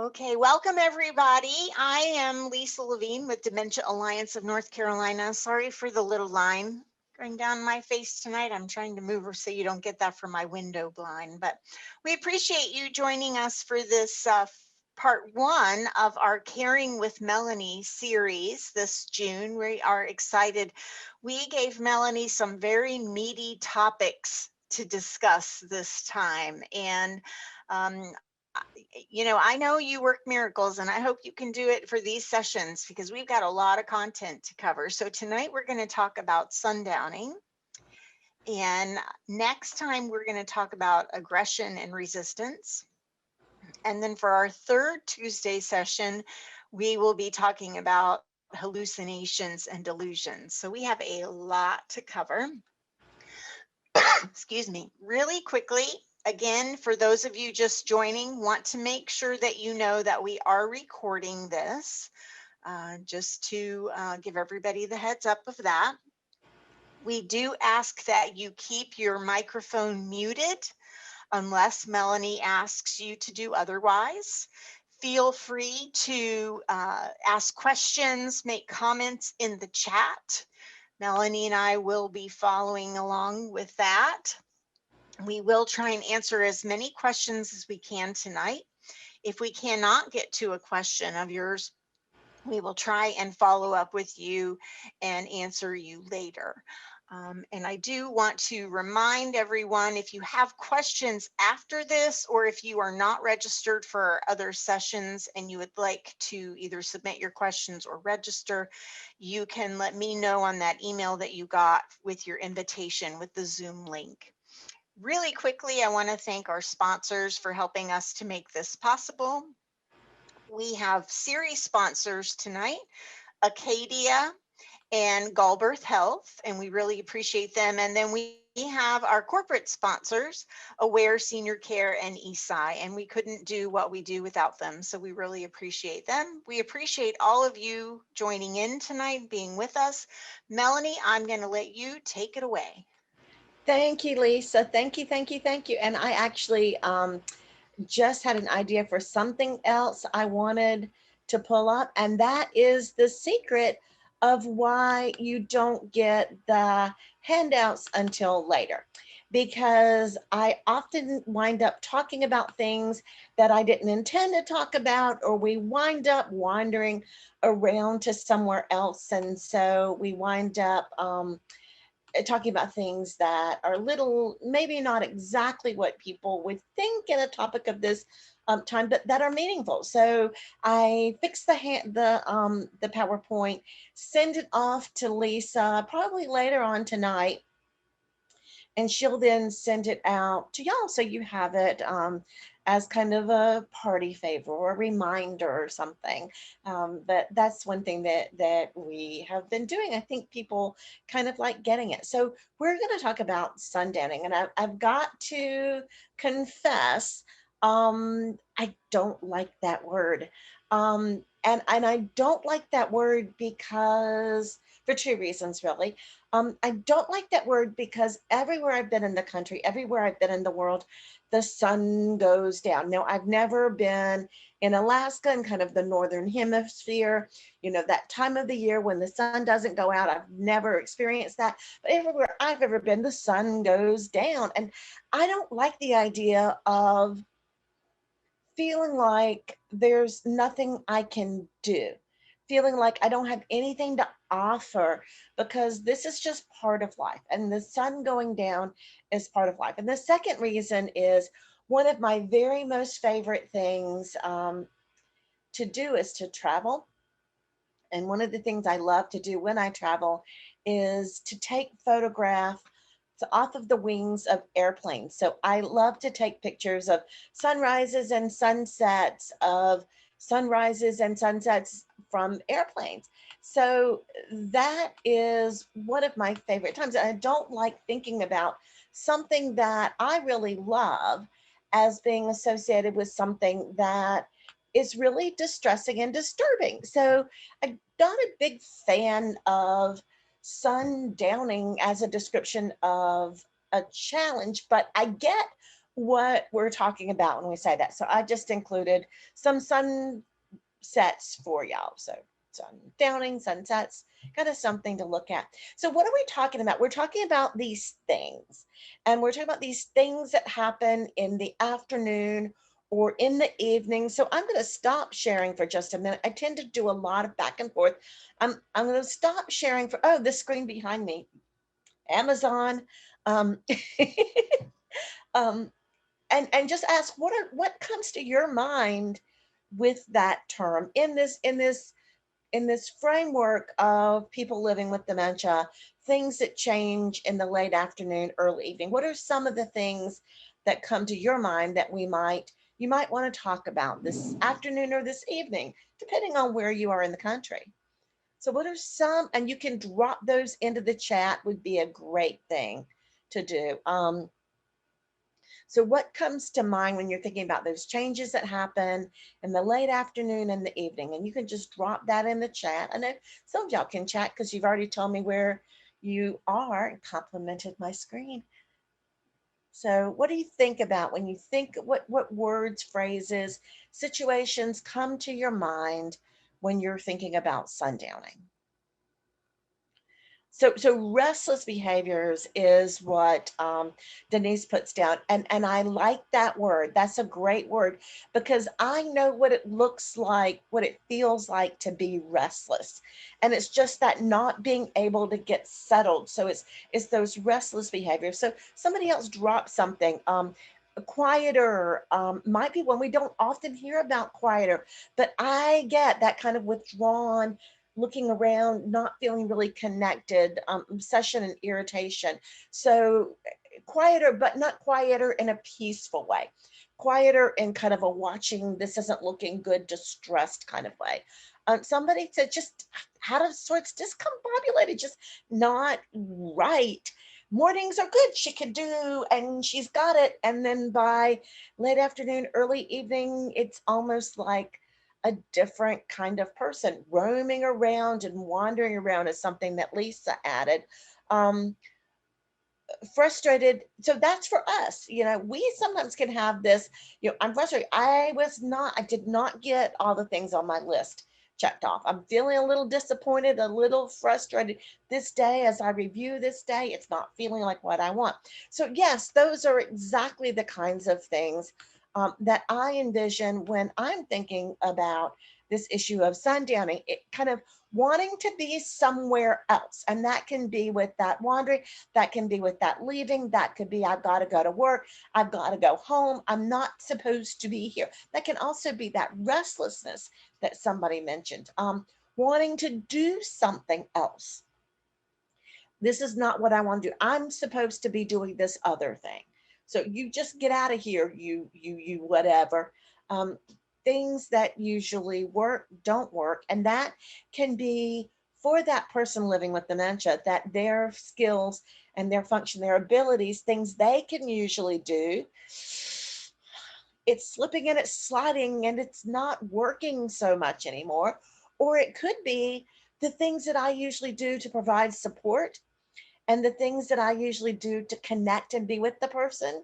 Okay, welcome everybody. I am Lisa Levine with Dementia Alliance of North Carolina. Sorry for the little line going down my face tonight. I'm trying to move her so you don't get that from my window blind, but we appreciate you joining us for this part one of our Caring with Melanie series this June. We are excited. We gave Melanie some very meaty topics to discuss this time. And um, I know you work miracles, and I hope you can do it for these sessions because we've got a lot of content to cover. So tonight we're going to talk about sundowning. And next time we're going to talk about aggression and resistance. And then for our third Tuesday session, we will be talking about hallucinations and delusions. So we have a lot to cover. Excuse me, really quickly. Again, for those of you just joining, want to make sure that you know that we are recording this, just to give everybody the heads up of that. We do ask that you keep your microphone muted unless Melanie asks you to do otherwise. Feel free to ask questions, make comments in the chat. Melanie and I will be following along with that. We will try and answer as many questions as we can tonight. If we cannot get to a question of yours, we will try and follow up with you and answer you later. And I do want to remind everyone, if you have questions after this, or if you are not registered for other sessions and you would like to either submit your questions or register, you can let me know on that email that you got with your invitation with the Zoom link. Really quickly, I want to thank our sponsors for helping us to make this possible. We have series sponsors tonight, Acadia and Galbirth Health, and we really appreciate them. And then we have our corporate sponsors, Aware Senior Care and ESI, and we couldn't do what we do without them. So we really appreciate them. We appreciate all of you joining in tonight, being with us. Melanie, I'm going to let you take it away. Thank you, Lisa. Thank you, thank you, thank you. And I actually just had an idea for something else I wanted to pull up, and that is the secret of why you don't get the handouts until later. Because I often wind up talking about things that I didn't intend to talk about, or we wind up wandering around to somewhere else. And so we wind up talking about things that are little, maybe not exactly what people would think in a topic of this time, but that are meaningful. So I fixed the PowerPoint, send it off to Lisa probably later on tonight, and she'll then send it out to y'all so you have it as kind of a party favor or a reminder or something. But that's one thing that we have been doing. I think people kind of like getting it. So we're going to talk about sundowning, and I've got to confess, I don't like that word. And I don't like that word because for two reasons, really. I don't like that word because everywhere I've been in the country, everywhere I've been in the world, the sun goes down. Now, I've never been in Alaska in kind of the northern hemisphere, that time of the year when the sun doesn't go out. I've never experienced that. But everywhere I've ever been, the sun goes down. And I don't like the idea of feeling like there's nothing I can do, feeling like I don't have anything to offer, because this is just part of life, and the sun going down is part of life. And the second reason is one of my very most favorite things to do is to travel. And one of the things I love to do when I travel is to take photographs off of the wings of airplanes. So I love to take pictures of sunrises and sunsets, from airplanes. So that is one of my favorite times. And I don't like thinking about something that I really love as being associated with something that is really distressing and disturbing. So I'm not a big fan of sundowning as a description of a challenge, but I get what we're talking about when we say that. So I just included some sunsets for y'all. So sundowning, sunsets, kind of something to look at. So what are we talking about? We're talking about these things, and we're talking about these things that happen in the afternoon or in the evening. So I'm going to stop sharing for just a minute. I tend to do a lot of back and forth. I'm going to stop sharing for, oh, the screen behind me, Amazon. Um, um, and just ask what comes to your mind with that term in this framework of people living with dementia, things that change in the late afternoon, early evening. What are some of the things that come to your mind that you might want to talk about this afternoon or this evening, depending on where you are in the country? So what are some, and you can drop those into the chat, would be a great thing to do. So what comes to mind when you're thinking about those changes that happen in the late afternoon and the evening? And you can just drop that in the chat. I know some of y'all can chat because you've already told me where you are and complimented my screen. So what do you think about when you think, what words, phrases, situations come to your mind when you're thinking about sundowning? So restless behaviors is what Denise puts down, and I like that word. That's a great word because I know what it looks like, what it feels like to be restless, and it's just that not being able to get settled. So it's those restless behaviors. So somebody else dropped something. Quieter might be one. We don't often hear about quieter, but I get that kind of withdrawn, looking around, not feeling really connected, obsession and irritation. So quieter, but not quieter in a peaceful way. Quieter in kind of a watching, this isn't looking good, distressed kind of way. Somebody to just out of sorts, discombobulated, just not right. Mornings are good, she can do, and she's got it. And then by late afternoon, early evening, it's almost like a different kind of person. Roaming around and wandering around is something that Lisa added. Um, Frustrated. So that's for us. We sometimes can have this, I'm frustrated. I did not get all the things on my list checked off. I'm feeling a little disappointed, a little frustrated this day as I review this day. It's not feeling like what I want. So, yes, those are exactly the kinds of things that I envision when I'm thinking about this issue of sundowning. It kind of wanting to be somewhere else. And that can be with that wandering, that can be with that leaving, that could be I've got to go to work, I've got to go home, I'm not supposed to be here. That can also be that restlessness that somebody mentioned, wanting to do something else. This is not what I want to do. I'm supposed to be doing this other thing. So you just get out of here, you whatever. Um, Things that usually work don't work. And that can be for that person living with dementia, that their skills and their function, their abilities, things they can usually do, it's slipping and it's sliding and it's not working so much anymore. Or it could be the things that I usually do to provide support and the things that I usually do to connect and be with the person,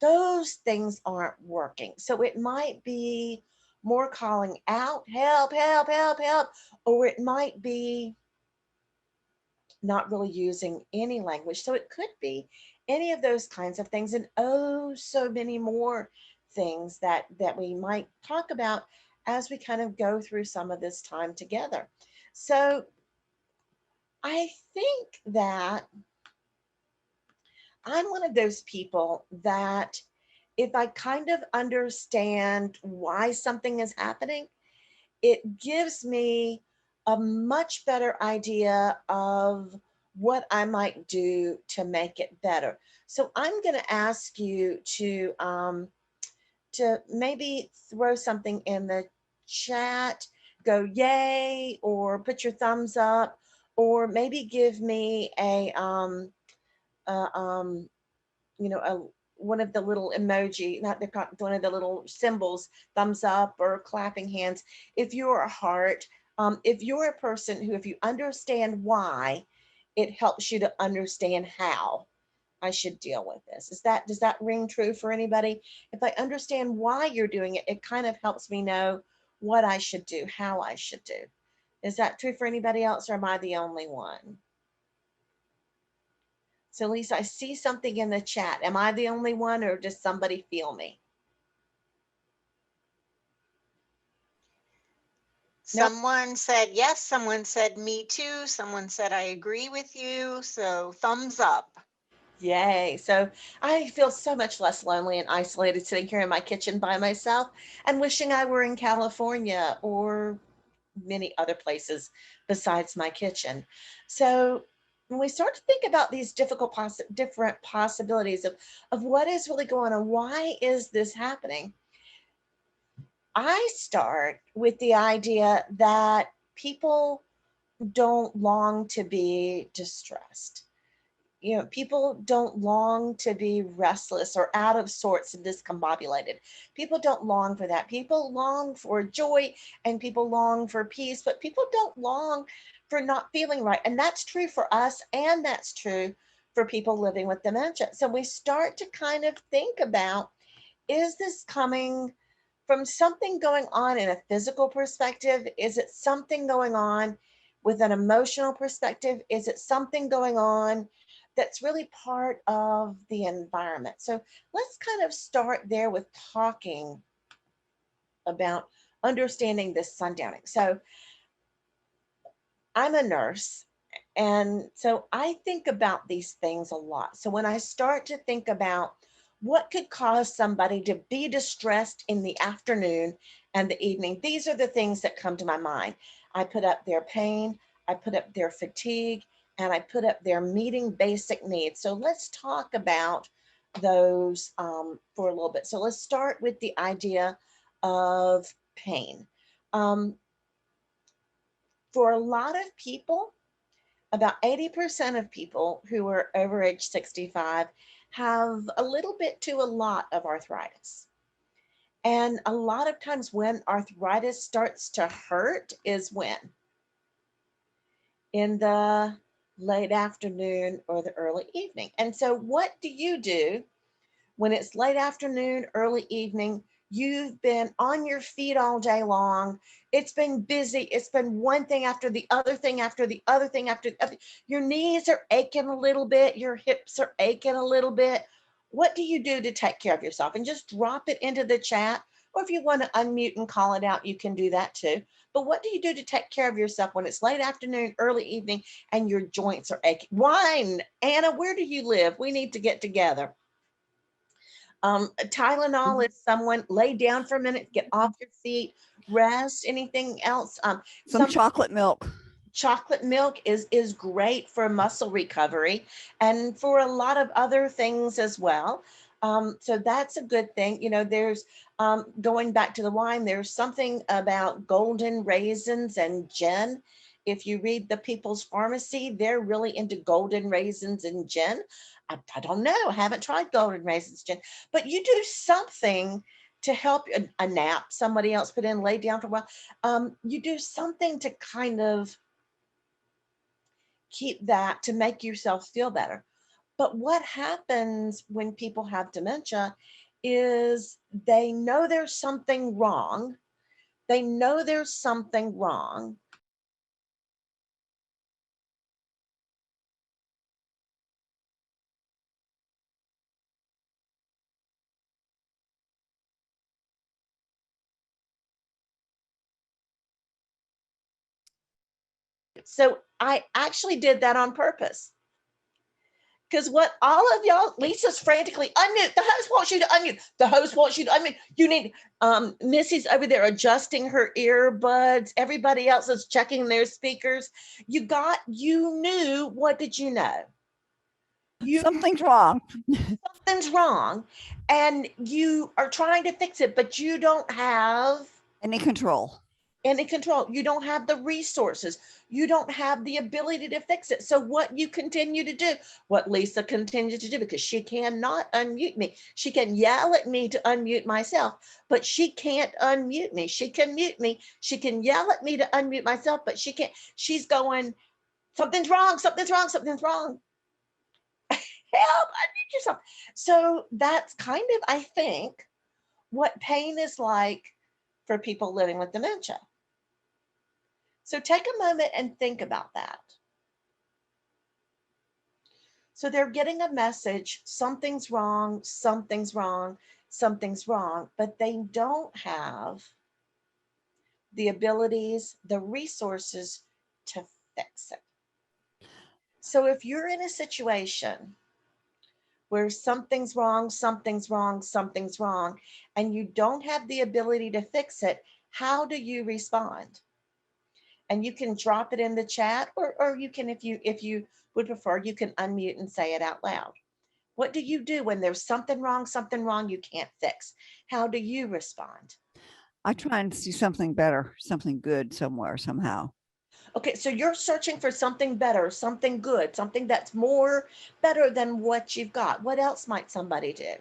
those things aren't working. So it might be more calling out, help, help, help, help, or it might be not really using any language. So it could be any of those kinds of things, and oh, so many more things that we might talk about as we kind of go through some of this time together. So I think that I'm one of those people that if I kind of understand why something is happening, it gives me a much better idea of what I might do to make it better. So I'm going to ask you to maybe throw something in the chat, go yay, or put your thumbs up, or maybe give me a a one of the little emoji, not the one of the little symbols, thumbs up or clapping hands. If you're a heart, if you're a person who, if you understand why, it helps you to understand how. I should deal with this. Does that ring true for anybody? If I understand why you're doing it, it kind of helps me know what I should do, how I should do. Is that true for anybody else, or am I the only one? So Lisa, I see something in the chat. Am I the only one, or does somebody feel me? Nope. Someone said yes, someone said me too, someone said I agree with you, so thumbs up. Yay. So I feel so much less lonely and isolated sitting here in my kitchen by myself and wishing I were in California or many other places besides my kitchen. So when we start to think about these different possibilities of what is really going on, why is this happening? I start with the idea that people don't long to be distressed. You know, people don't long to be restless or out of sorts and discombobulated. People don't long for that. People long for joy and people long for peace, but people don't long for not feeling right. And that's true for us, and that's true for people living with dementia. So we start to kind of think about, is this coming from something going on in a physical perspective? Is it something going on with an emotional perspective? Is it something going on that's really part of the environment? So let's kind of start there with talking about understanding this sundowning. So I'm a nurse, and so I think about these things a lot. So when I start to think about what could cause somebody to be distressed in the afternoon and the evening, these are the things that come to my mind. I put up their pain, I put up their fatigue, and I put up their meeting basic needs. So let's talk about those for a little bit. So let's start with the idea of pain. Um, for a lot of people, about 80% of people who are over age 65 have a little bit to a lot of arthritis. And a lot of times when arthritis starts to hurt is when? In the late afternoon or the early evening. And so what do you do when it's late afternoon, early evening? You've been on your feet all day long. It's been busy. It's been one thing after the other thing after the other thing after the other. Your knees are aching a little bit. Your hips are aching a little bit. What do you do to take care of yourself? And just drop it into the chat. Or if you want to unmute and call it out, you can do that too. But what do you do to take care of yourself when it's late afternoon, early evening, and your joints are aching? Wine, Anna, where do you live? We need to get together. Tylenol is someone lay down for a minute, get off your feet, rest. Anything else? Some chocolate milk. Chocolate milk is great for muscle recovery and for a lot of other things as well. So that's a good thing. You know, there's going back to the wine, there's something about golden raisins and gin. If you read the People's Pharmacy, they're really into golden raisins and gin. I don't know, I haven't tried golden raisins gin, but you do something to help a nap somebody else put in, lay down for a while. You do something to kind of keep that, to make yourself feel better. But what happens when people have dementia is they know there's something wrong. They know there's something wrong. So I actually did that on purpose. Because what all of y'all, Lisa's frantically unmute. The host wants you to unmute. The host wants you to unmute. You need, Missy's over there adjusting her earbuds. Everybody else is checking their speakers. You knew, what did you know? Something's wrong. Something's wrong. And you are trying to fix it, but you don't have any control. You don't have the resources. You don't have the ability to fix it. So what you continue to do, what Lisa continues to do, because she cannot unmute me. She can yell at me to unmute myself, but she can't unmute me. She can mute me. She can yell at me to unmute myself, but she can't. She's going, something's wrong, something's wrong, something's wrong. Help, yourself. So that's kind of, I think, what pain is like for people living with dementia. So take a moment and think about that. So they're getting a message, something's wrong, something's wrong, something's wrong, but they don't have the abilities, the resources to fix it. So if you're in a situation where something's wrong, something's wrong, something's wrong, and you don't have the ability to fix it, how do you respond? And you can drop it in the chat, or you can, if you would prefer, you can unmute and say it out loud. What do you do when there's something wrong you can't fix? How do you respond? I try and see something better, something good somewhere, somehow. Okay, so you're searching for something better, something good, something that's more better than what you've got. What else might somebody do?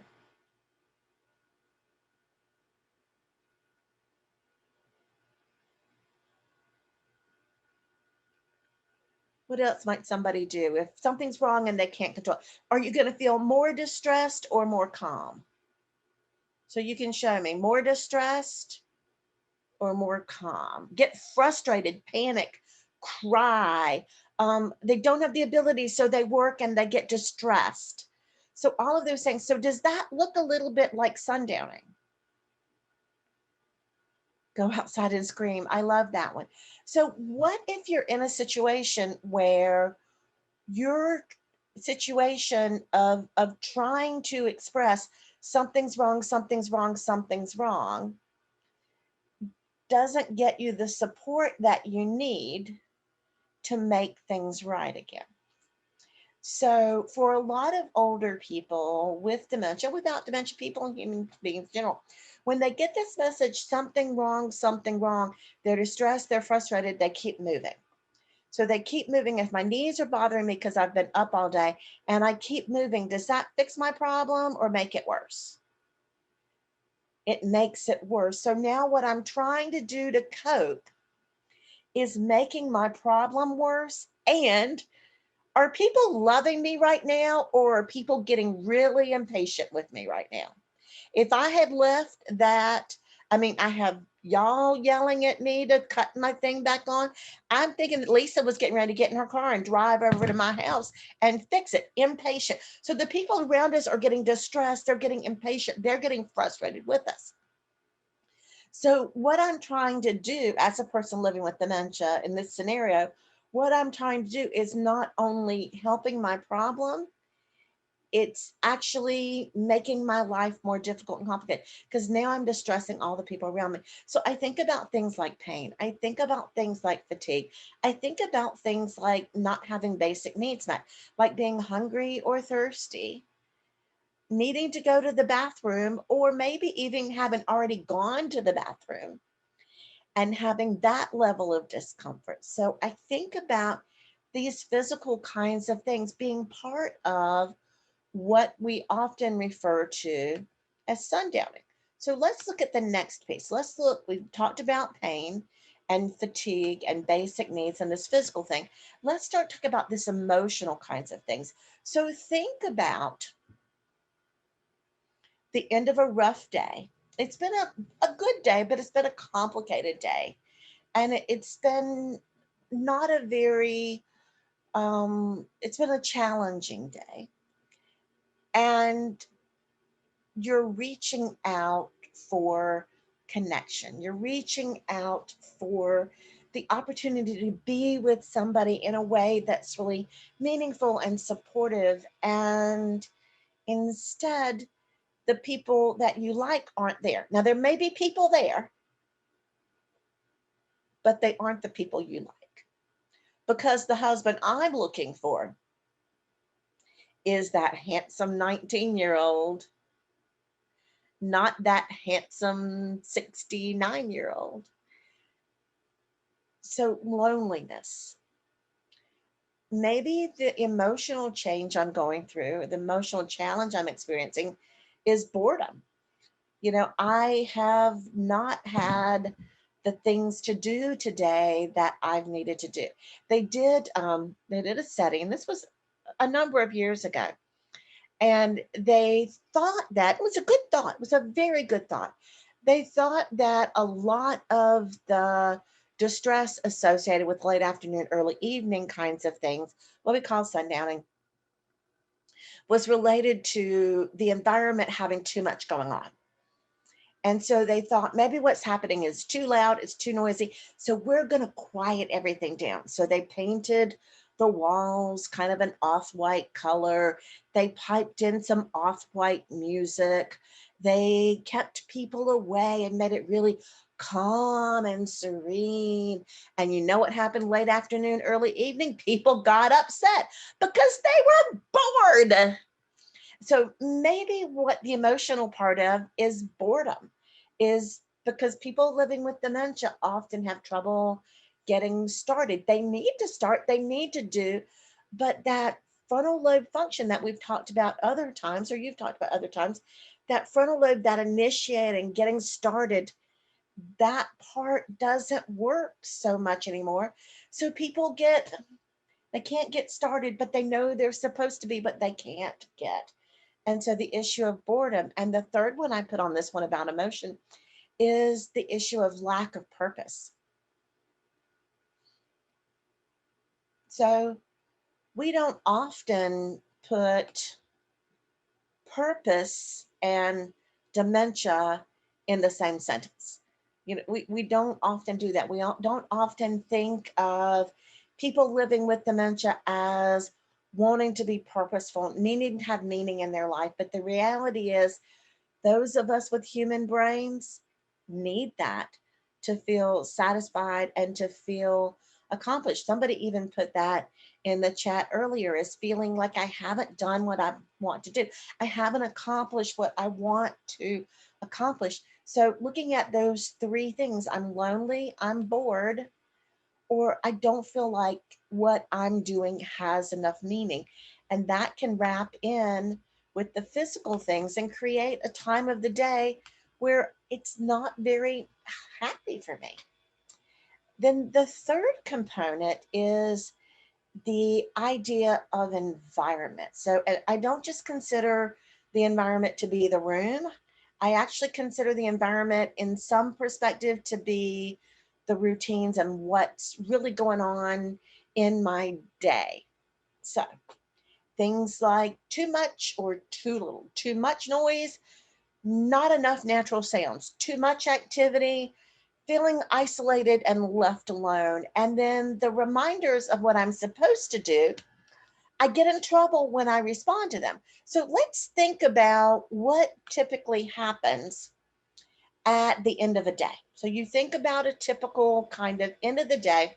What else might somebody do if something's wrong and they can't control? Are you going to feel more distressed or more calm? So you can show me more distressed or more calm. Get frustrated, panic, cry. They don't have the ability, so they work and they get distressed. So all of those things. So does that look a little bit like sundowning? Go outside and scream. I love that one. So what if you're in a situation where your situation of trying to express something's wrong, something's wrong, something's wrong, doesn't get you the support that you need to make things right again? So for a lot of older people with dementia, without dementia people and human beings in general, when they get this message, something wrong, they're distressed, they're frustrated, they keep moving. So they keep moving. If my knees are bothering me because I've been up all day and I keep moving, does that fix my problem or make it worse? It makes it worse. So now what I'm trying to do to cope is making my problem worse. And are people loving me right now, or are people getting really impatient with me right now? If I had left that, I mean, I have y'all yelling at me to cut my thing back on. I'm thinking that Lisa was getting ready to get in her car and drive over to my house and fix it, impatient. So the people around us are getting distressed. They're getting impatient. They're getting frustrated with us. So what I'm trying to do as a person living with dementia in this scenario, what I'm trying to do is not only helping my problem, it's actually making my life more difficult and complicated, because now I'm distressing all the people around me. So I think about things like pain. I think about things like fatigue. I think about things like not having basic needs met, like being hungry or thirsty, needing to go to the bathroom, or maybe even having already gone to the bathroom and having that level of discomfort. So I think about these physical kinds of things being part of what we often refer to as sundowning. So let's look at the next piece. Let's look, we've talked about pain and fatigue and basic needs and this physical thing. Let's start talking about this emotional kinds of things. So think about the end of a rough day. It's been a good day, but it's been a complicated day. And it's been not a very, it's been a challenging day. And you're reaching out for connection. You're reaching out for the opportunity to be with somebody in a way that's really meaningful and supportive. And instead, the people that you like aren't there. Now, there may be people there, but they aren't the people you like. Because the husband I'm looking for is that handsome 19-year-old, not that handsome 69-year-old. So loneliness. Maybe the emotional change I'm going through, the emotional challenge I'm experiencing is boredom. You know, I have not had the things to do today that I've needed to do. They did a setting, this was a number of years ago, And they thought that it was a good thought. It was a very good thought. They thought that a lot of the distress associated with late afternoon, early evening kinds of things, what we call sundowning, was related to the environment having too much going on. And so they thought maybe what's happening is too loud, it's too noisy. So we're going to quiet everything down. So they painted the walls kind of an off-white color. They piped in some off-white music. They kept people away and made it really calm and serene. And you know what happened late afternoon, early evening? People got upset because they were bored. So maybe what the emotional part of is boredom, is because people living with dementia often have trouble getting started. They need to start, they need to do, but that frontal lobe function that we've talked about other times, or you've talked about other times, that frontal lobe, that initiating, getting started, that part doesn't work so much anymore. So people they can't get started, but they know they're supposed to be, but they can't get. And so the issue of boredom. And the third one I put on this one about emotion is the issue of lack of purpose. So we don't often put purpose and dementia in the same sentence. You know, we don't often do that. We don't often think of people living with dementia as wanting to be purposeful, needing to have meaning in their life. But the reality is, those of us with human brains need that to feel satisfied and to feel accomplished. Somebody even put that in the chat earlier, is feeling like I haven't done what I want to do. I haven't accomplished what I want to accomplish. So looking at those three things, I'm lonely, I'm bored, or I don't feel like what I'm doing has enough meaning. And that can wrap in with the physical things and create a time of the day where it's not very happy for me. Then the third component is the idea of environment. So I don't just consider the environment to be the room. I actually consider the environment in some perspective to be the routines and what's really going on in my day. So things like too much or too little, too much noise, not enough natural sounds, too much activity, feeling isolated and left alone. And then the reminders of what I'm supposed to do, I get in trouble when I respond to them. So let's think about what typically happens at the end of a day. So you think about a typical kind of end of the day.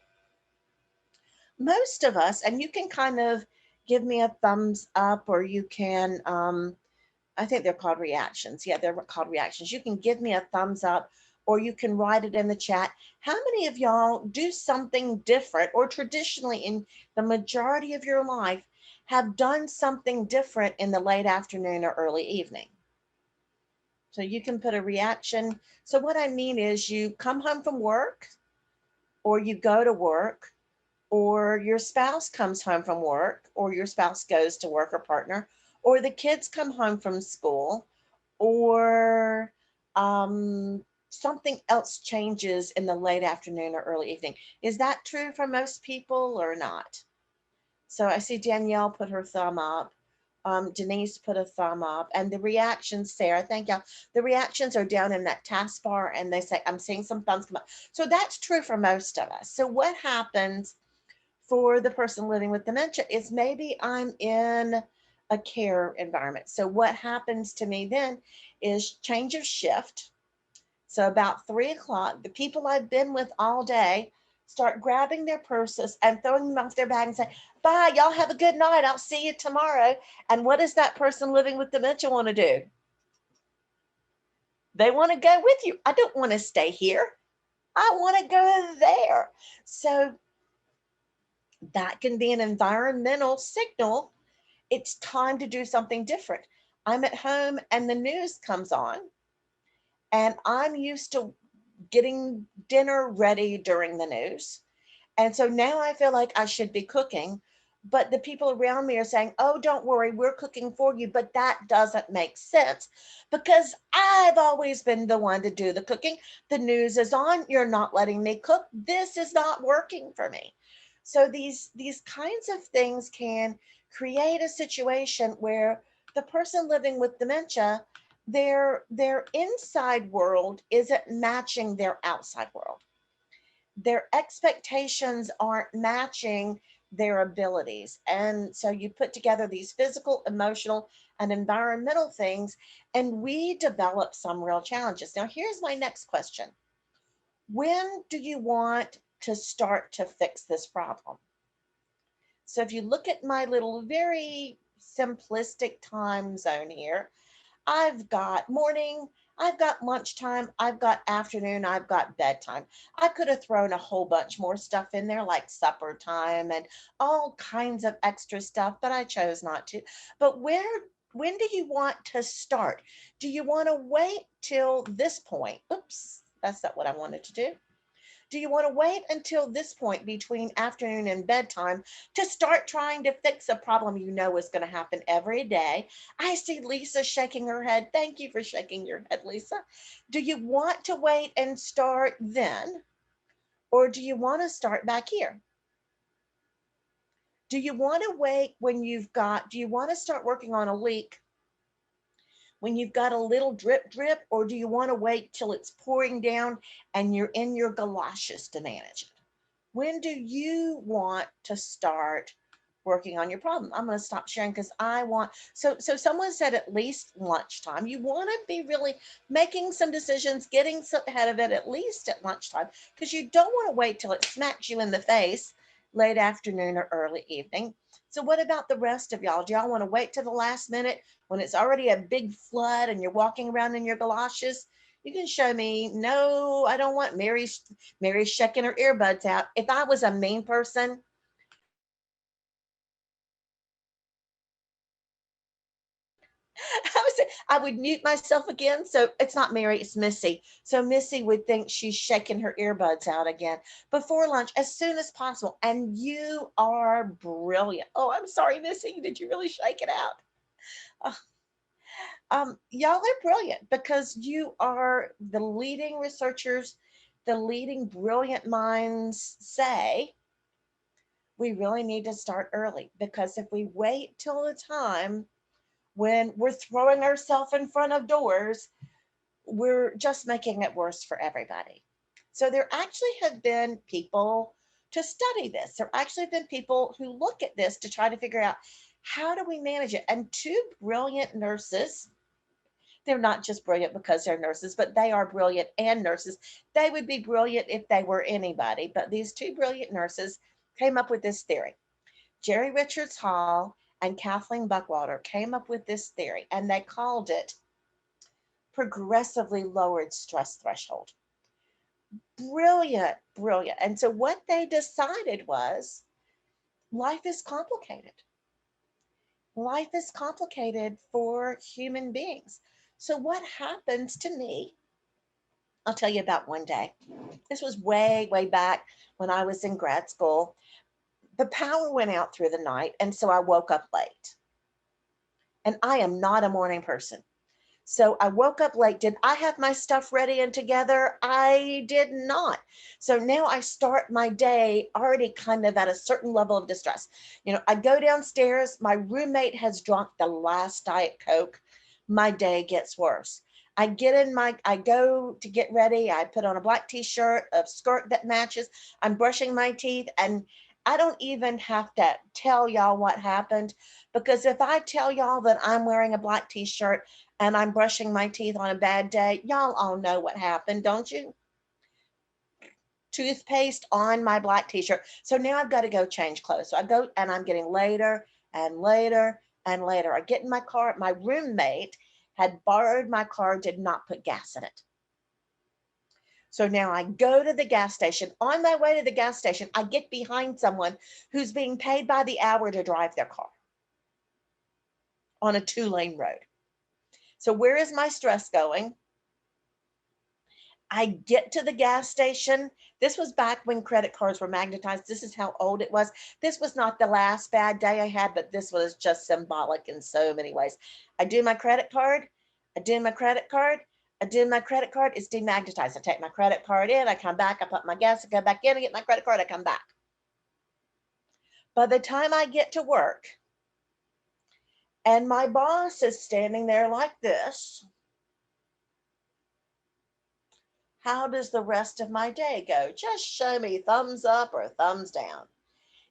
Most of us, and you can kind of give me a thumbs up, or you can, I think they're called reactions. Yeah, they're called reactions. You can give me a thumbs up, or you can write it in the chat. How many of y'all do something different, or traditionally in the majority of your life have done something different in the late afternoon or early evening? So you can put a reaction. So what I mean is, you come home from work, or you go to work, or your spouse comes home from work, or your spouse goes to work, or partner, or the kids come home from school, or something else changes in the late afternoon or early evening. Is that true for most people or not? So I see Danielle put her thumb up. Denise put a thumb up, and the reactions, Sarah, thank y'all. The reactions are down in that taskbar, and they say, I'm seeing some thumbs come up. So that's true for most of us. So what happens for the person living with dementia is, maybe I'm in a care environment. So what happens to me then is change of shift. So about 3 o'clock, the people I've been with all day start grabbing their purses and throwing them off their bag and say, bye, y'all have a good night. I'll see you tomorrow. And what does that person living with dementia want to do? They want to go with you. I don't want to stay here. I want to go there. So that can be an environmental signal. It's time to do something different. I'm at home and the news comes on, and I'm used to getting dinner ready during the news. And so now I feel like I should be cooking, but the people around me are saying, oh, don't worry, we're cooking for you. But that doesn't make sense because I've always been the one to do the cooking. The news is on. You're not letting me cook. This is not working for me. So these kinds of things can create a situation where the person living with dementia, their inside world isn't matching their outside world. Their expectations aren't matching their abilities. And so you put together these physical, emotional, and environmental things, and we develop some real challenges. Now, here's my next question. When do you want to start to fix this problem? So if you look at my little very simplistic time zone here, I've got morning, I've got lunchtime, I've got afternoon, I've got bedtime. I could have thrown a whole bunch more stuff in there, like supper time and all kinds of extra stuff, but I chose not to. But when do you want to start? Do you want to wait till this point? Oops, that's not what I wanted to do. Do you want to wait until this point between afternoon and bedtime to start trying to fix a problem you know is going to happen every day? I see Lisa shaking her head. Thank you for shaking your head, Lisa. Do you want to wait and start then? Or do you want to start back here? Do you want to wait when do you want to start working on a leak when you've got a little drip drip, or do you want to wait till it's pouring down and you're in your galoshes to manage it? When do you want to start working on your problem? I'm going to stop sharing because I want, so someone said at least lunchtime. You want to be really making some decisions, getting ahead of it at least at lunchtime, because you don't want to wait till it smacks you in the face late afternoon or early evening. So what about the rest of y'all? Do y'all want to wait till the last minute when it's already a big flood and you're walking around in your galoshes? You can show me, no, I don't want Mary's checking her earbuds out. If I was a mean person, I would mute myself again. So it's not Mary, it's Missy. So Missy would think she's shaking her earbuds out again before lunch as soon as possible. And you are brilliant. Oh, I'm sorry, Missy. Did you really shake it out? Oh, y'all are brilliant because you are the leading researchers, the leading brilliant minds say we really need to start early, because if we wait till the time when we're throwing ourselves in front of doors, we're just making it worse for everybody. So there actually have been people to study this. There actually have been people who look at this to try to figure out how do we manage it. And two brilliant nurses, they're not just brilliant because they're nurses, but they are brilliant and nurses. They would be brilliant if they were anybody. But these two brilliant nurses came up with this theory. Jerry Richards Hall and Kathleen Buckwater came up with this theory, and they called it progressively lowered stress threshold. Brilliant, brilliant. And so what they decided was life is complicated. Life is complicated for human beings. So what happens to me? I'll tell you about one day. This was way, way back when I was in grad school. The power went out through the night, and so I woke up late. And I am not a morning person. So I woke up late. Did I have my stuff ready and together? I did not. So now I start my day already kind of at a certain level of distress. You know, I go downstairs, my roommate has drunk the last Diet Coke. My day gets worse. I go to get ready. I put on a black t-shirt, a skirt that matches. I'm brushing my teeth, and I don't even have to tell y'all what happened, because if I tell y'all that I'm wearing a black t-shirt and I'm brushing my teeth on a bad day, y'all all know what happened, don't you? Toothpaste on my black t-shirt. So now I've got to go change clothes. So I go, and I'm getting later and later and later. I get in my car. My roommate had borrowed my car, did not put gas in it. So now I go to the gas station. On my way to the gas station, I get behind someone who's being paid by the hour to drive their car on a 2-lane road. So where is my stress going? I get to the gas station. This was back when credit cards were magnetized. This is how old it was. This was not the last bad day I had, but this was just symbolic in so many ways. I do my credit card. I do my credit card. I do my credit card. It's demagnetized. I take my credit card in. I come back. I put my gas. I go back in. I get my credit card. I come back. By the time I get to work and my boss is standing there like this, how does the rest of my day go? Just show me thumbs up or thumbs down.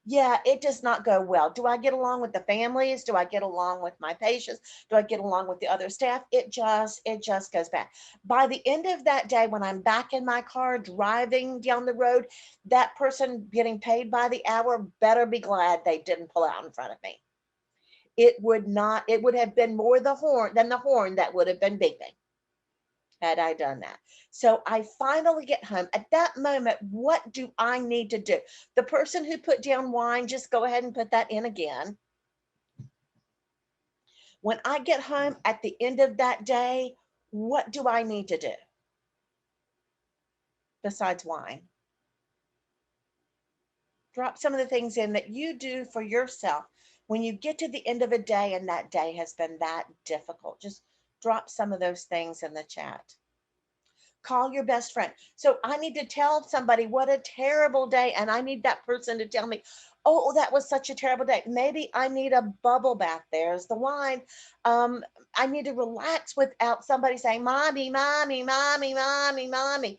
Yeah, it does not go well. Do I get along with the families? Do I get along with my patients? Do I get along with the other staff? It just goes bad. By the end of that day, when I'm back in my car driving down the road, that person getting paid by the hour better be glad they didn't pull out in front of me. It would have been more the horn than the horn that would have been beeping had I done that. So I finally get home. At that moment, what do I need to do? The person who put down wine, just go ahead and put that in again. When I get home at the end of that day, what do I need to do besides wine? Drop some of the things in that you do for yourself when you get to the end of a day and that day has been that difficult. Just drop some of those things in the chat. Call your best friend. So I need to tell somebody what a terrible day, and I need that person to tell me, oh, that was such a terrible day. Maybe I need a bubble bath. There's the wine. I need to relax without somebody saying, mommy, mommy, mommy, mommy, mommy.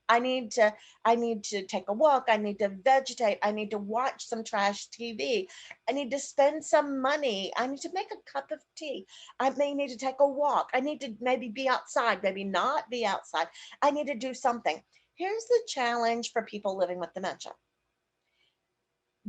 I need to, I need to take a walk. I need to vegetate. I need to watch some trash TV. I need to spend some money. I need to make a cup of tea. I may need to take a walk. I need to maybe be outside, maybe not be outside. I need to do something. Here's the challenge for people living with dementia.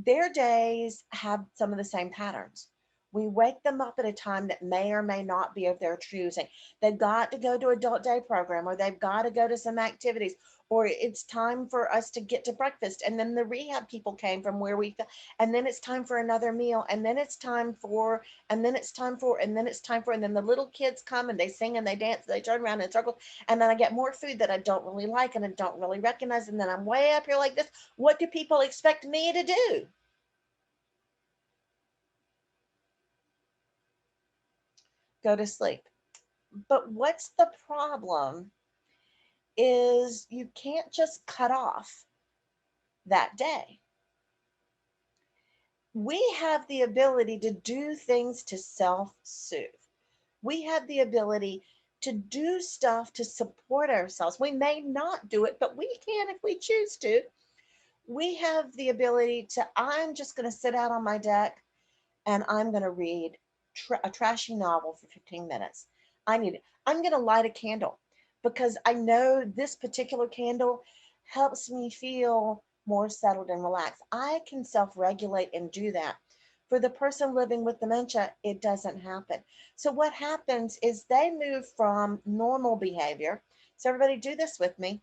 Their days have some of the same patterns. We wake them up at a time that may or may not be of their choosing. They've got to go to adult day program, or they've got to go to some activities, or it's time for us to get to breakfast. And then the rehab people came from where we, and then it's time for another meal. And then it's time for, and then it's time for, and then it's time for, and then the little kids come and they sing and they dance, they turn around in circles. And then I get more food that I don't really like and I don't really recognize. And then I'm way up here like this. What do people expect me to do? Go to sleep. But what's the problem is you can't just cut off that day. We have the ability to do things to self-soothe. We have the ability to do stuff to support ourselves. We may not do it, but we can if we choose to. We have the ability to, I'm just going to sit out on my deck and I'm going to read a trashy novel for 15 minutes. I'm going to light a candle because I know this particular candle helps me feel more settled and relaxed. I can self-regulate and do that. For the person living with dementia, it doesn't happen. So what happens is they move from normal behavior. So everybody do this with me.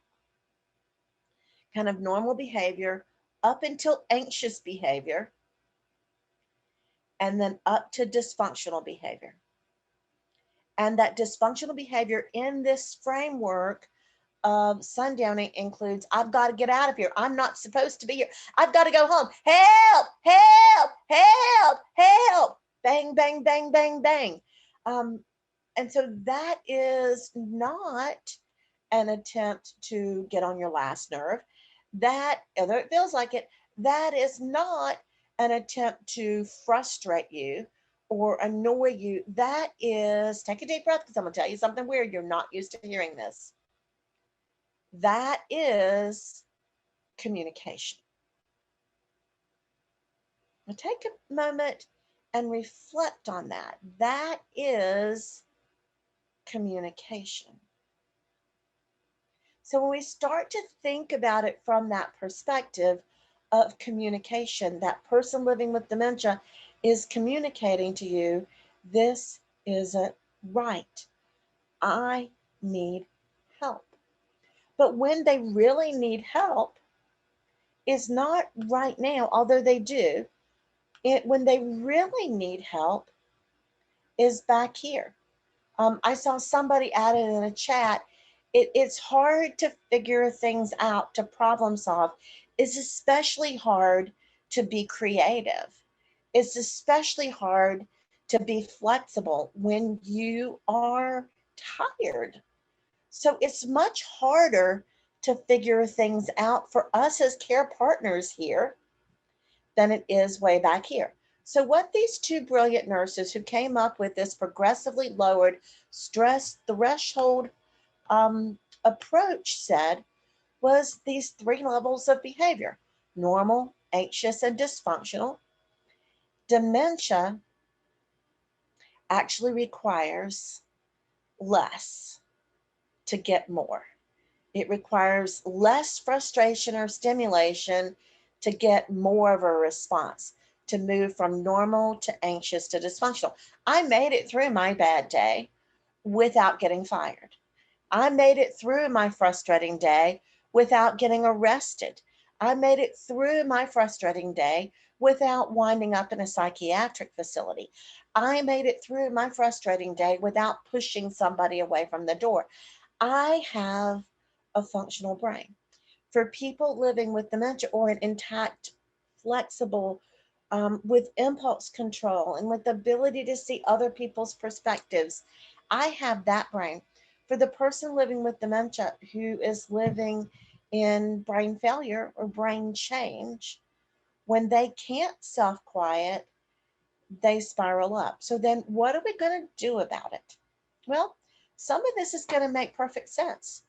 Kind of normal behavior up until anxious behavior, and then up to dysfunctional behavior. And that dysfunctional behavior in this framework of sundowning includes, I've got to get out of here. I'm not supposed to be here. I've got to go home. Help, help, help, help. Bang, bang, bang, bang, bang. And so that is not an attempt to get on your last nerve. That, although it feels like it, that is not an attempt to frustrate you or annoy you. That is, take a deep breath because I'm going to tell you something weird. You're not used to hearing this. That is communication. Now take a moment and reflect on that. That is communication. So when we start to think about it from that perspective of communication, that person living with dementia is communicating to you, this isn't right. I need help. But when they really need help is not right now, although they do. When they really need help is back here. I saw somebody added in a chat, It's hard to figure things out, to problem solve. It's especially hard to be creative. It's especially hard to be flexible when you are tired. So it's much harder to figure things out for us as care partners here than it is way back here. So, what these two brilliant nurses who came up with this progressively lowered stress threshold approach said was these three levels of behavior: normal, anxious, and dysfunctional. Dementia actually requires less to get more. It requires less frustration or stimulation to get more of a response, to move from normal to anxious to dysfunctional. I made it through my bad day without getting fired. I made it through my frustrating day without getting arrested. I made it through my frustrating day without winding up in a psychiatric facility. I made it through my frustrating day without pushing somebody away from the door. I have a functional brain. For people living with dementia or an intact, flexible, with impulse control and with the ability to see other people's perspectives, I have that brain. For the person living with dementia who is living in brain failure or brain change, when they can't self quiet, they spiral up. So then what are we going to do about it? Well, some of this is going to make perfect sense.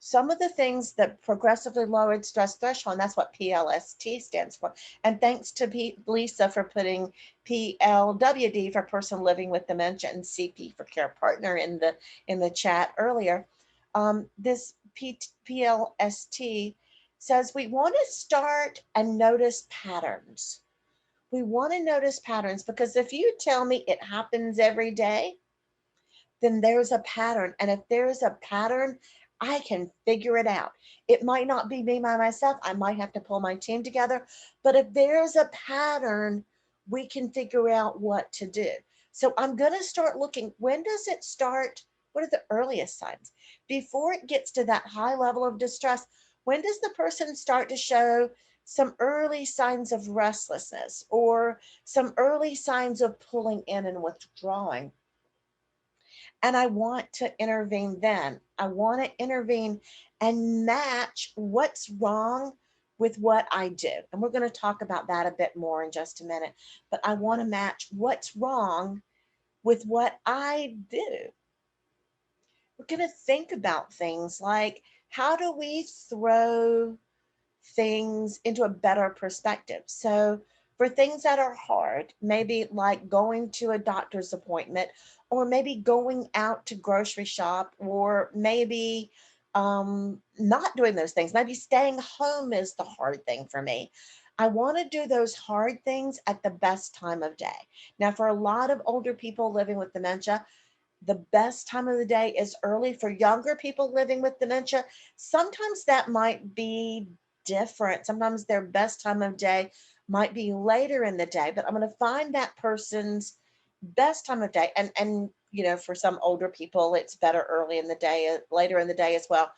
Some of the things that progressively lowered stress threshold, and that's what PLST stands for. And thanks to Lisa for putting PLWD for person living with dementia and CP for care partner in the chat earlier. This PLST says we want to start and notice patterns. We want to notice patterns because if you tell me it happens every day, then there's a pattern. And if there's a pattern, I can figure it out. It might not be me by myself. I might have to pull my team together. But if there's a pattern, we can figure out what to do. So I'm going to start looking. When does it start? What are the earliest signs? Before it gets to that high level of distress, when does the person start to show some early signs of restlessness or some early signs of pulling in and withdrawing? And I want to intervene then. I want to intervene and match what's wrong with what I do. And we're going to talk about that a bit more in just a minute. But I want to match what's wrong with what I do. We're going to think about things like, how do we throw things into a better perspective? So for things that are hard, maybe like going to a doctor's appointment, or maybe going out to grocery shop, or maybe not doing those things, maybe staying home is the hard thing for me. I want to do those hard things at the best time of day. Now, for a lot of older people living with dementia, the best time of the day is early. For younger people living with dementia, sometimes that might be different. Sometimes their best time of day might be later in the day, but I'm going to find that person's best time of day. And you know, for some older people, it's better early in the day, later in the day as well.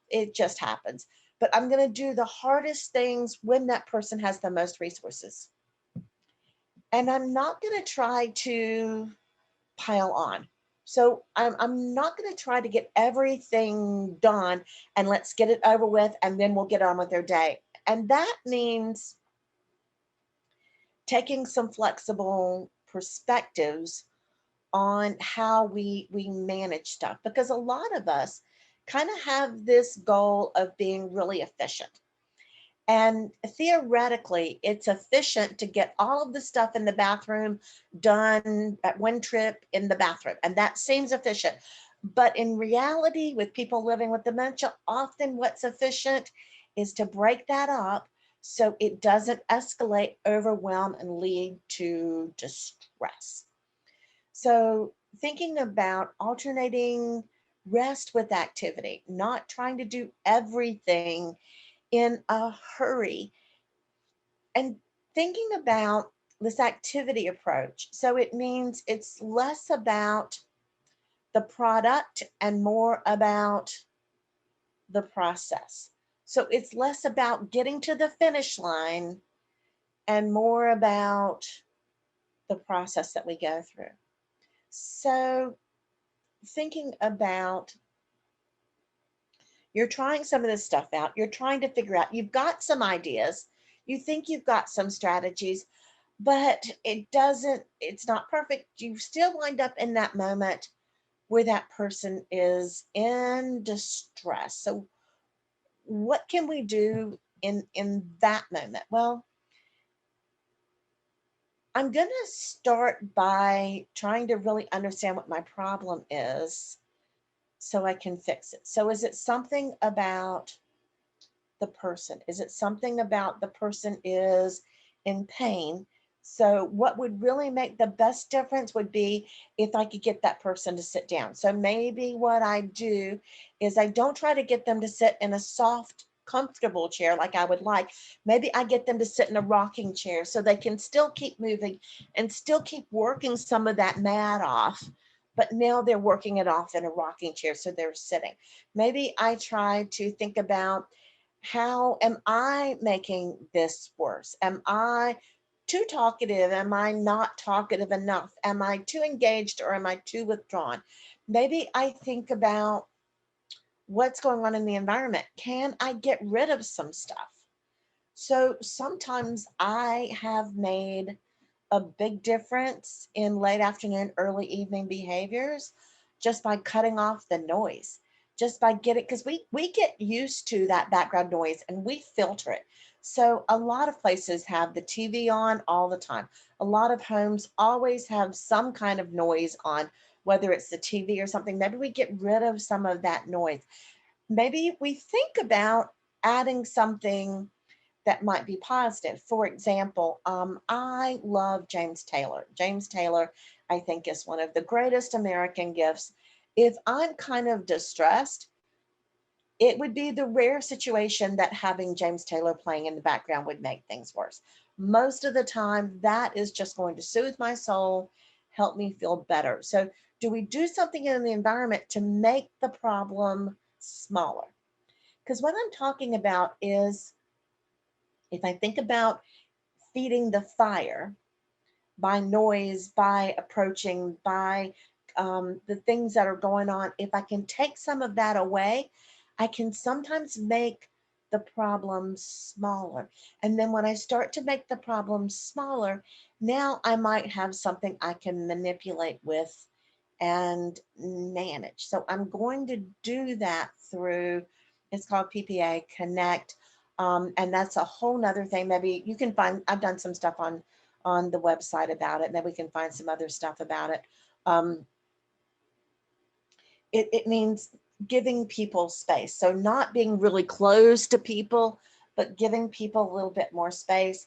It just happens. But I'm going to do the hardest things when that person has the most resources. And I'm not going to try to pile on. So I'm not going to try to get everything done and let's get it over with and then we'll get on with their day. And that means taking some flexible perspectives on how we manage stuff, because a lot of us kind of have this goal of being really efficient. And theoretically, it's efficient to get all of the stuff in the bathroom done at one trip in the bathroom. And that seems efficient. But in reality, with people living with dementia, often what's efficient is to break that up so it doesn't escalate, overwhelm, and lead to distress. So thinking about alternating rest with activity, not trying to do everything in a hurry, and thinking about this activity approach. So it means it's less about the product and more about the process. So it's less about getting to the finish line and more about the process that we go through. So thinking about, you're trying some of this stuff out, you're trying to figure out, you've got some ideas, you think you've got some strategies, but it's not perfect. You still wind up in that moment where that person is in distress. So what can we do in that moment? Well, I'm going to start by trying to really understand what my problem is so I can fix it. So is it something about the person? Is it something about the person is in pain? So what would really make the best difference would be if I could get that person to sit down. So maybe what I do is I don't try to get them to sit in a soft, comfortable chair like I would like. Maybe I get them to sit in a rocking chair so they can still keep moving and still keep working some of that mat off. But now they're working it off in a rocking chair, so they're sitting. Maybe I try to think about, how am I making this worse? Am I too talkative? Am I not talkative enough? Am I too engaged or am I too withdrawn? Maybe I think about what's going on in the environment. Can I get rid of some stuff? So sometimes I have made a big difference in late afternoon, early evening behaviors just by cutting off the noise, just by getting, because we get used to that background noise and we filter it. So a lot of places have the TV on all the time. A lot of homes always have some kind of noise on, whether it's the TV or something. Maybe we get rid of some of that noise. Maybe we think about adding something that might be positive. For example, I love James Taylor. James Taylor, I think, is one of the greatest American gifts. If I'm kind of distressed, it would be the rare situation that having James Taylor playing in the background would make things worse. Most of the time, that is just going to soothe my soul, help me feel better. So, do we do something in the environment to make the problem smaller? Because what I'm talking about is, if I think about feeding the fire by noise, by approaching, by the things that are going on, if I can take some of that away, I can sometimes make the problem smaller. And then when I start to make the problem smaller, now I might have something I can manipulate with and manage. So I'm going to do that through, it's called PPA Connect. And that's a whole nother thing. Maybe you can find, I've done some stuff on the website about it. Maybe we can find some other stuff about it. It means giving people space. So not being really close to people, but giving people a little bit more space.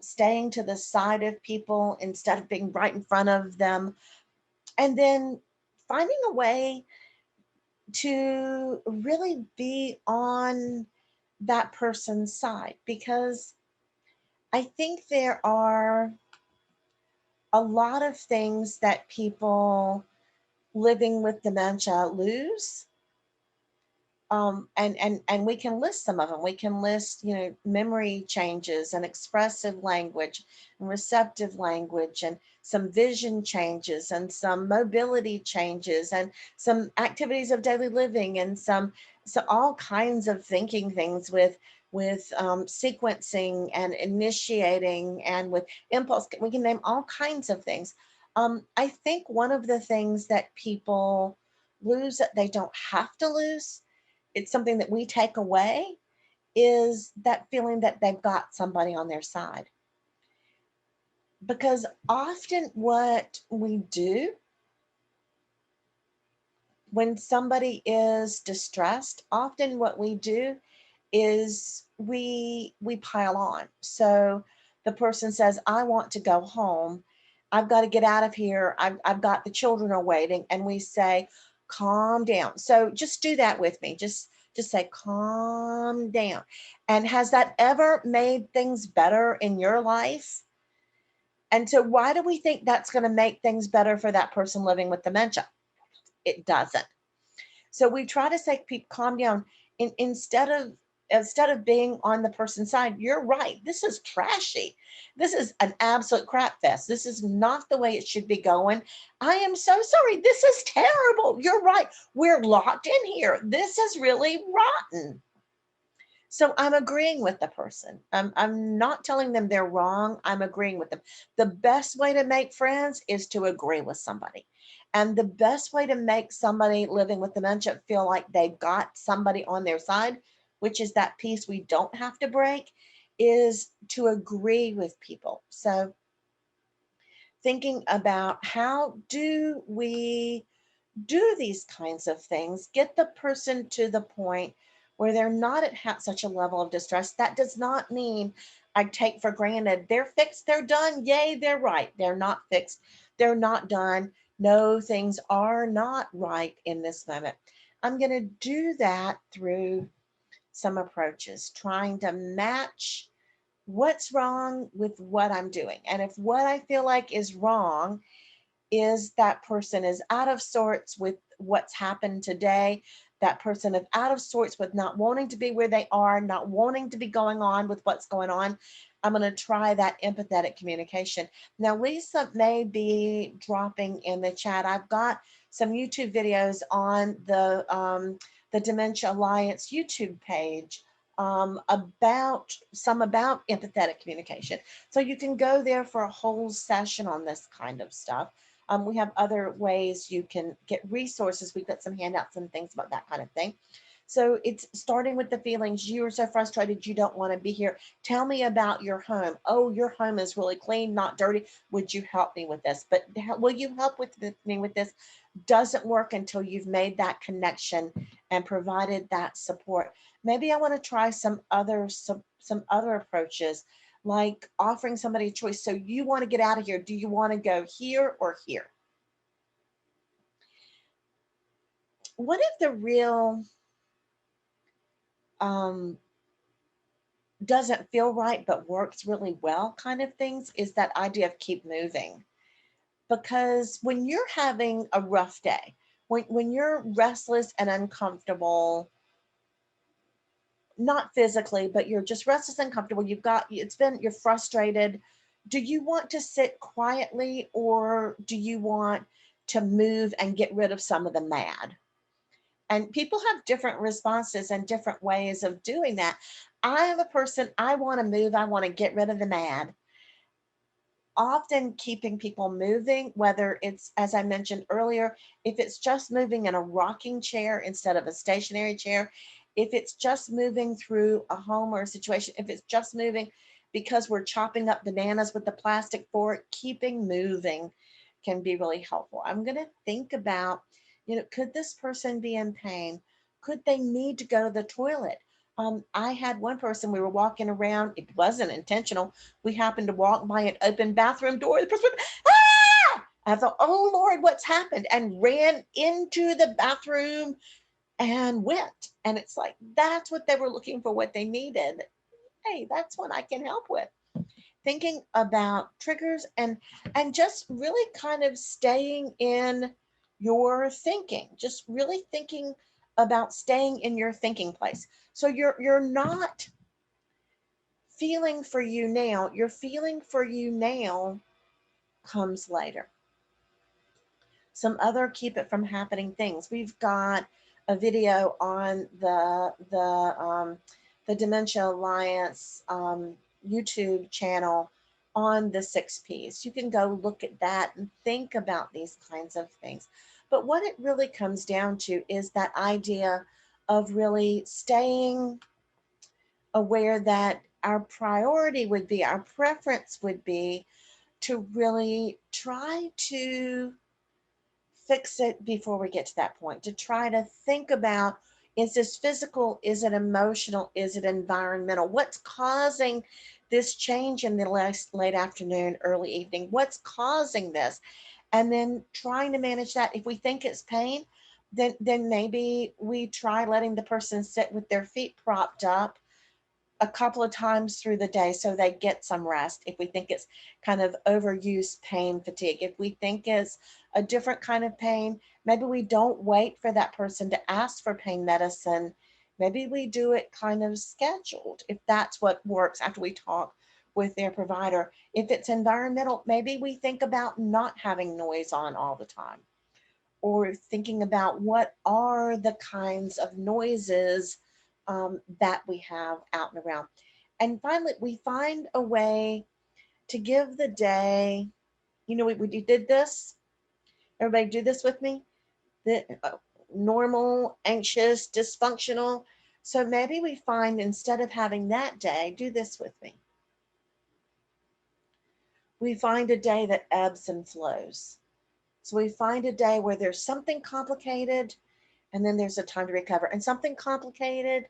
Staying to the side of people instead of being right in front of them. And then finding a way to really be on that person's side, because I think there are a lot of things that people living with dementia lose. And we can list some of them. We can list, memory changes and expressive language and receptive language and some vision changes and some mobility changes and some activities of daily living and so all kinds of thinking things with sequencing and initiating and with impulse. We can name all kinds of things. I think one of the things that people lose that they don't have to lose, it's something that we take away, is that feeling that they've got somebody on their side. Because often what we do when somebody is distressed, often what we do is we pile on. So the person says, I want to go home. I've got to get out of here. I've got the children are waiting. And we say, calm down. So just do that with me. Just say, calm down. And has that ever made things better in your life? And so why do we think that's going to make things better for that person living with dementia? It doesn't. So we try to say, calm down. Instead of being on the person's side, you're right. This is trashy. This is an absolute crap fest. This is not the way it should be going. I am so sorry. This is terrible. You're right. We're locked in here. This is really rotten. So I'm agreeing with the person. I'm not telling them they're wrong. I'm agreeing with them. The best way to make friends is to agree with somebody. And the best way to make somebody living with dementia feel like they've got somebody on their side, which is that piece we don't have to break, is to agree with people. So thinking about how do we do these kinds of things, get the person to the point where they're not at such a level of distress. That does not mean I take for granted they're fixed, they're done. Yay, they're right. They're not fixed, they're not done. No, things are not right in this moment. I'm going to do that through some approaches, trying to match what's wrong with what I'm doing. And if what I feel like is wrong is that person is out of sorts with what's happened today. That person is out of sorts with not wanting to be where they are, not wanting to be going on with what's going on. I'm going to try that empathetic communication. Now, Lisa may be dropping in the chat. I've got some YouTube videos on the Dementia Alliance YouTube page about empathetic communication. So you can go there for a whole session on this kind of stuff. We have other ways you can get resources. We've got some handouts and things about that kind of thing. So it's starting with the feelings. You are so frustrated, you don't want to be here. Tell me about your home. Oh, your home is really clean, not dirty. Would you help me with this? But will you help me with this? Doesn't work until you've made that connection and provided that support. Maybe I want to try some other approaches, like offering somebody a choice. So you want to get out of here. Do you want to go here or here? One of the real doesn't feel right but works really well kind of things is that idea of keep moving. Because when you're having a rough day, when you're restless and uncomfortable, not physically, but you're just restless and uncomfortable, you're frustrated, do you want to sit quietly or do you want to move and get rid of some of the mad? And people have different responses and different ways of doing that. I am a person, I want to move, I want to get rid of the mad. Often keeping people moving, whether it's, as I mentioned earlier, if it's just moving in a rocking chair instead of a stationary chair, if it's just moving through a home or a situation, if it's just moving because we're chopping up bananas with the plastic fork, keeping moving can be really helpful. I'm going to think about, could this person be in pain? Could they need to go to the toilet? I had one person, we were walking around, it wasn't intentional. We happened to walk by an open bathroom door. The person went, ah! I thought, oh Lord, what's happened? And ran into the bathroom and went. And it's like, that's what they were looking for, what they needed. Hey, that's what I can help with. Thinking about triggers and just really kind of staying in your thinking, just really thinking about staying in your thinking place. So you're not feeling for you now, your feeling for you now comes later. Some other keep it from happening things. We've got a video on the Dementia Alliance YouTube channel on the 6 Ps. You can go look at that and think about these kinds of things. But what it really comes down to is that idea of really staying aware that our priority would be, our preference would be to really try to fix it before we get to that point, to try to think about, is this physical, is it emotional, is it environmental? What's causing this change in the late afternoon, early evening? What's causing this? And then trying to manage that. If we think it's pain, then maybe we try letting the person sit with their feet propped up a couple of times through the day so they get some rest. If we think it's kind of overuse pain fatigue, if we think it's a different kind of pain, maybe we don't wait for that person to ask for pain medicine Maybe we do it kind of scheduled if that's what works after we talk with their provider. If it's environmental, maybe we think about not having noise on all the time, or thinking about what are the kinds of noises that we have out and around. And finally, we find a way to give the day, we did this. Everybody do this with me. The normal, anxious, dysfunctional. So maybe we find instead of having that day, do this with me. We find a day that ebbs and flows. So we find a day where there's something complicated and then there's a time to recover. And something complicated,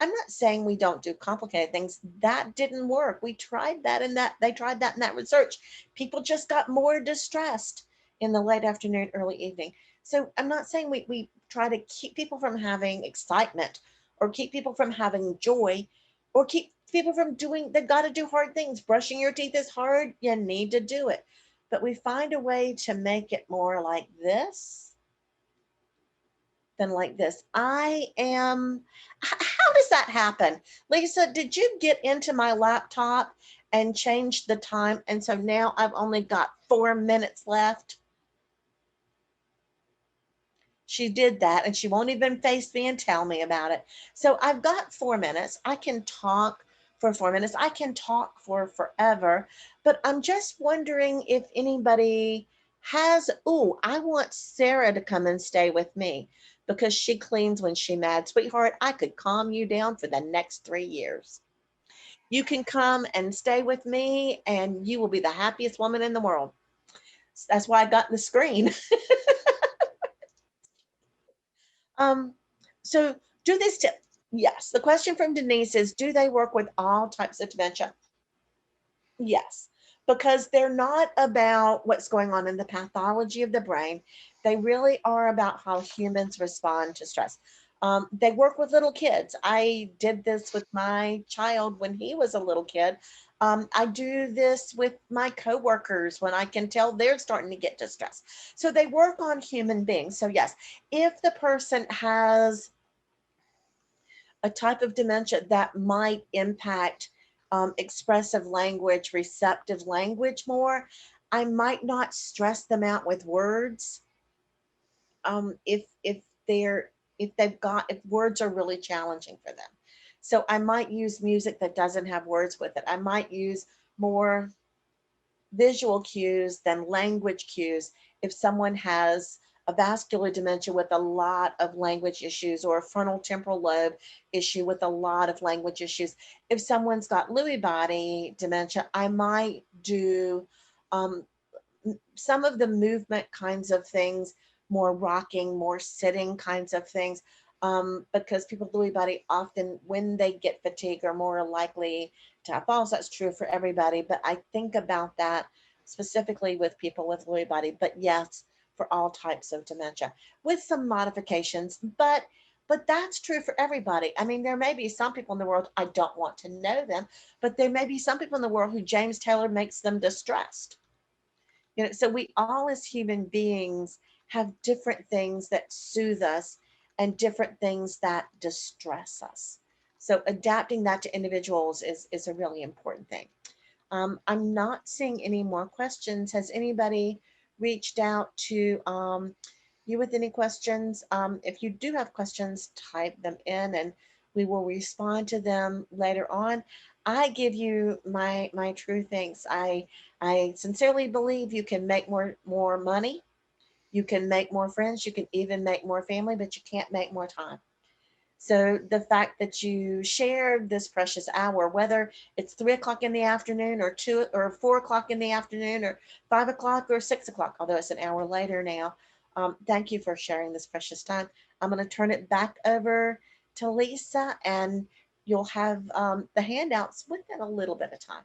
I'm not saying we don't do complicated things. That didn't work. We tried that and that they tried that in that research. People just got more distressed in the late afternoon, early evening. So I'm not saying we try to keep people from having excitement or keep people from having joy or keep people from doing, they've got to do hard things. Brushing your teeth is hard. You need to do it. But we find a way to make it more like this than like this. How does that happen? Lisa, did you get into my laptop and change the time? And so now I've only got 4 minutes left. She did that and she won't even face me and tell me about it. So I've got 4 minutes. I can talk for 4 minutes. I can talk for forever, but I'm just wondering if anybody has, I want Sarah to come and stay with me because she cleans when she's mad. Sweetheart, I could calm you down for the next 3 years. You can come and stay with me and you will be the happiest woman in the world. That's why I got the screen. Um, so do this tip. Yes. The question from Denise is, do they work with all types of dementia? Yes, because they're not about what's going on in the pathology of the brain. They really are about how humans respond to stress. They work with little kids. I did this with my child when he was a little kid. I do this with my coworkers when I can tell they're starting to get distressed. So they work on human beings. So yes, if the person has a type of dementia that might impact expressive language, receptive language more, I might not stress them out with words. If they're if words are really challenging for them, so I might use music that doesn't have words with it. I might use more visual cues than language cues if someone has a vascular dementia with a lot of language issues or a frontal temporal lobe issue with a lot of language issues. If someone's got Lewy body dementia, I might do um, some of the movement kinds of things, more rocking, more sitting kinds of things, because people with Lewy body often, when they get fatigue, are more likely to have falls. That's true for everybody, but I think about that specifically with people with Lewy body. But yes, for all types of dementia, with some modifications, but that's true for everybody. I mean, there may be some people in the world, I don't want to know them, but there may be some people in the world who James Taylor makes them distressed. So we all as human beings have different things that soothe us and different things that distress us. So adapting that to individuals is a really important thing. I'm not seeing any more questions. Has anybody reached out to you with any questions? If you do have questions, type them in and we will respond to them later on. I give you my true thanks. I sincerely believe you can make more money, you can make more friends, you can even make more family, but you can't make more time. So the fact that you shared this precious hour, whether it's 3 o'clock in the afternoon or 4 o'clock in the afternoon or 5 o'clock or 6 o'clock, although it's an hour later now, thank you for sharing this precious time. I'm going to turn it back over to Lisa and you'll have the handouts within a little bit of time.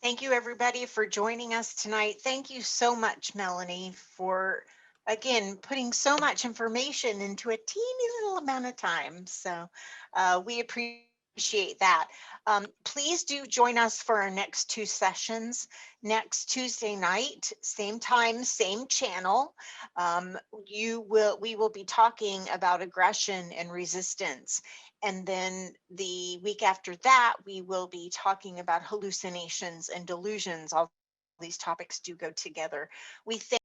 Thank you, everybody, for joining us tonight. Thank you so much, Melanie, for, again, putting so much information into a teeny little amount of time. So we appreciate appreciate that. Please do join us for our next 2 sessions. Next Tuesday night, same time, same channel. We will be talking about aggression and resistance. And then the week after that, we will be talking about hallucinations and delusions. All these topics do go together. We thank